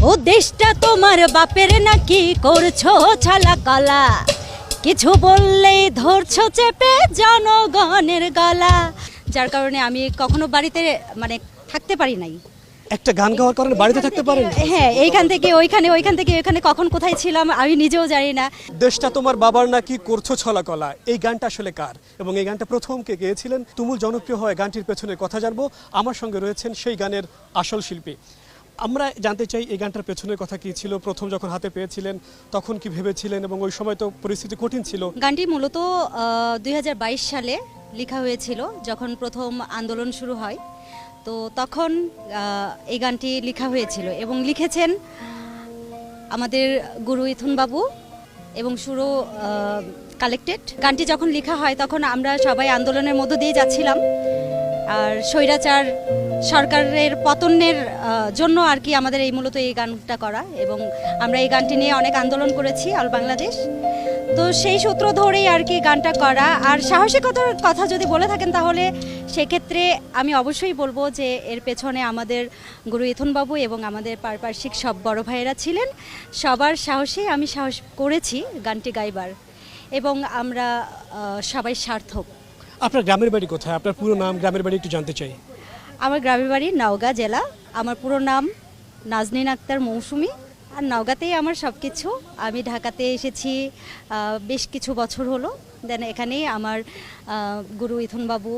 ও দেশটা তোমার বাপের নাকি করছো ছালা কলা, কিছু বললেই ধরছো চেপে জনগণের গলা। যার কারণে আমি কখনো বাড়িতে মানে থাকতে পারি নাই। একটা গান গাওয়ার কারণে বাড়িতে থাকতে পারেন? হ্যাঁ, এইখান থেকে ওইখানে, ওইখান থেকে এখানে, কখন কোথায় ছিলাম আমি নিজেও জানি না। দেশটা তোমার বাবার নাকি করছো ছলা কলা, এই গানটা আসলে কার এবং এই গানটা প্রথম কে গেয়েছিলেন? তুমুল জনপ্রিয় হয় গানটির পেছনের কথা জানবো। আমার সঙ্গে রয়েছেন সেই গানের আসল শিল্পী। আমরা জানতে চাই এই গানটার পেছনের কথা কি ছিল, প্রথম যখন হাতে পেয়েছিলেন তখন কি ভেবেছিলেন এবং ওই সময় তো পরিস্থিতি কঠিন ছিল। গানটি মূলত 2022 সালে লেখা হয়েছিল, যখন প্রথম আন্দোলন শুরু হয়। তো তখন এই গানটি লেখা হয়েছিল এবং লিখেছেন আমাদের গুরু ইথুন বাবু এবং সুরও কালেক্টেড। গানটি যখন লেখা হয় তখন আমরা সবাই আন্দোলনের মধ্য দিয়ে যাচ্ছিলাম, আর স্বৈরাচার সরকারের পতনের জন্য আর কি আমাদের এই মূলত এই গানটা করা, এবং আমরা এই গানটি নিয়ে অনেক আন্দোলন করেছি অল বাংলাদেশ। তো সেই সূত্র ধরেই আর কি গানটা করা। আর সাহসিকতার কথা যদি বলে থাকেন তাহলে সেক্ষেত্রে আমি অবশ্যই বলবো যে এর পেছনে আমাদের গুরু ইথুন বাবু এবং আমাদের পারিপার্শ্বিক সব বড় ভাইয়েরা ছিলেন। সবার সাহসেই আমি সাহস করেছি গানটি গাইবার, এবং আমরা সবাই সার্থক। আপনার গ্রামের বাড়ি কোথায়? আপনার পুরো নাম, গ্রামের বাড়ি একটু জানতে চাই। আমার গ্রামের বাড়ি নওগাঁ জেলা। আমার পুরো নাম নাজনীন আক্তার মৌসুমী, আর নওগাঁতেই আমার সব কিছু। আমি ঢাকাতে এসেছি বেশ কিছু বছর হলো। দেন এখানেই আমার গুরু ইথুন বাবু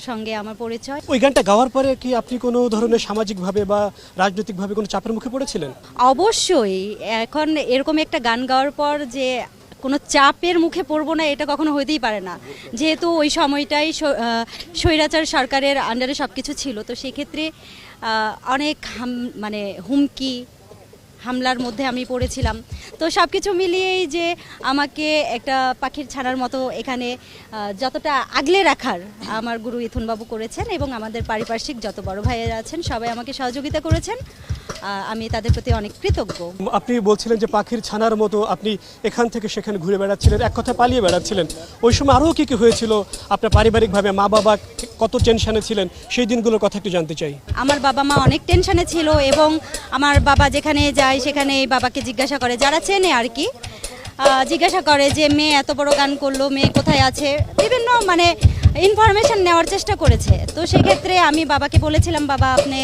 সঙ্গে আমার পরিচয়। ওই গানটা গাওয়ার পরে কি আপনি কোনো ধরনের সামাজিকভাবে বা রাজনৈতিকভাবে কোনো চাপের মুখে পড়েছিলেন? অবশ্যই। এখন এরকম একটা গান গাওয়ার পর যে কোনো চাপের মুখে পড়বো না, এটা কখনো হইতেই পারে না, যেহেতু ওই সময়টাই স্বৈরাচার সরকারের আন্ডারে সব কিছু ছিল। তো সেক্ষেত্রে অনেক মানে হুমকি হামলার মধ্যে আমি পড়েছিলাম। তো সব কিছু মিলিয়েই যে আমাকে একটা পাখির ছানার মতো এখানে যতটা আগলে রাখার আমার গুরু ইথুন বাবু করেছেন, এবং আমাদের পারিপার্শ্বিক যত বড় ভাইয়েরা আছেন সবাই আমাকে সহযোগিতা করেছেন। আমি তাদের প্রতি অনেক কৃতজ্ঞ। আপনি বলছিলেন যে পাখির ছানার মতো আপনি এখান থেকে সেখানে ঘুরে বেড়াচ্ছিলেন, এক কথায় পালিয়ে বেড়াচ্ছিলেন। ওই সময় আরও কি হয়েছিল আপনার পারিবারিকভাবে? মা বাবা কত টেনশনে ছিলেন, সেই দিনগুলোর কথা একটু জানতে চাই। আমার বাবা মা অনেক টেনশনে ছিল, এবং আমার বাবা যেখানে যায় সেখানে বাবাকে জিজ্ঞাসা করে, যারা চেনে আর কি, জিজ্ঞাসা করে যে মেয়ে এত বড় গান করলো, মেয়ে কোথায় আছে, বিভিন্ন মানে ইনফরমেশন নেওয়ার চেষ্টা করেছে। তো সেক্ষেত্রে আমি বাবাকে বলেছিলাম, বাবা আপনি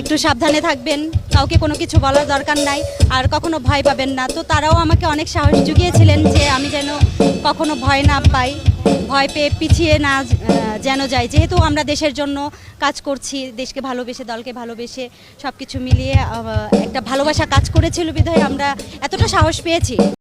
একটু সাবধানে থাকবেন, কাউকে কোনো কিছু বলার দরকার নাই, আর কখনো ভয় পাবেন না। তো তারাও আমাকে অনেক সাহস জুগিয়েছিলেন যে আমি যেন কখনো ভয় না পাই, ভয় পেয়ে পিছিয়ে না যেন যাই। যেহেতু আমরা দেশের জন্য কাজ করছি, দেশকে ভালোবেসে, দলকে ভালোবেসে, সব কিছু মিলিয়ে একটা ভালোবাসা কাজ করেছিল বিধায় আমরা এতটা সাহস পেয়েছি।